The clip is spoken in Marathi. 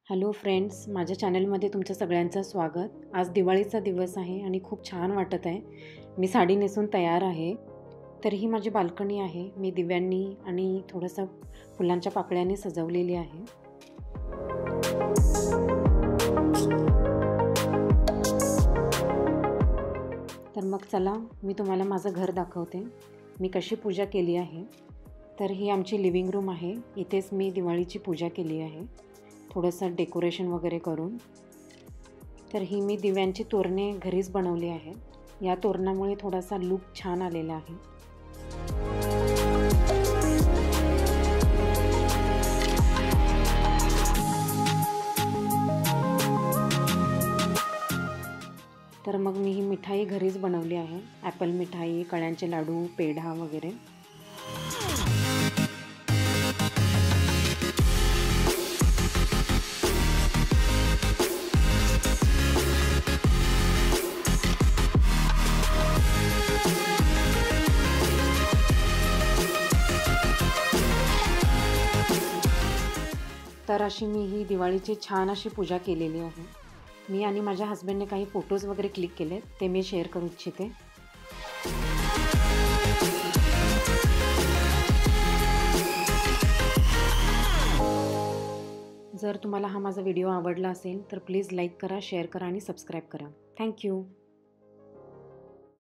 हॅलो फ्रेंड्स, माझ्या चॅनलमध्ये तुमच्या सगळ्यांचं स्वागत. आज दिवाळीचा दिवस आहे आणि खूप छान वाटत आहे. मी साडी नेसून तयार आहे. तर ही माझी बाल्कनी आहे. मी दिव्यांनी आणि थोडंसं फुलांच्या पाकळ्यांनी सजवलेली आहे. तर मग चला मी तुम्हाला माझं घर दाखवते. मी कशी पूजा केली आहे. तर ही आमची लिव्हिंग रूम आहे. इथेच मी दिवाळीची पूजा केली आहे, थोडंसं डेकोरेशन वगैरे करून. तर ही मी दिव्यांची तोरणे घरीच बनवली आहे. या तोरणामुळे थोडासा लुक छान आलेला आहे. तर मग मी ही मिठाई घरीच बनवली आहे. ॲपल मिठाई, कळ्यांचे लाडू, पेढा वगैरे. तर अशी मी ही दिवाळीची छान अशी पूजा केलेली आहे. मी आणि माझ्या हस्बंडने काही फोटोज वगैरे क्लिक केले, ते मी शेअर करू इच्छिते. जर तुम्हाला हा माझा व्हिडिओ आवडला असेल तर प्लीज लाईक करा, शेअर करा आणि सबस्क्राईब करा. थँक्यू.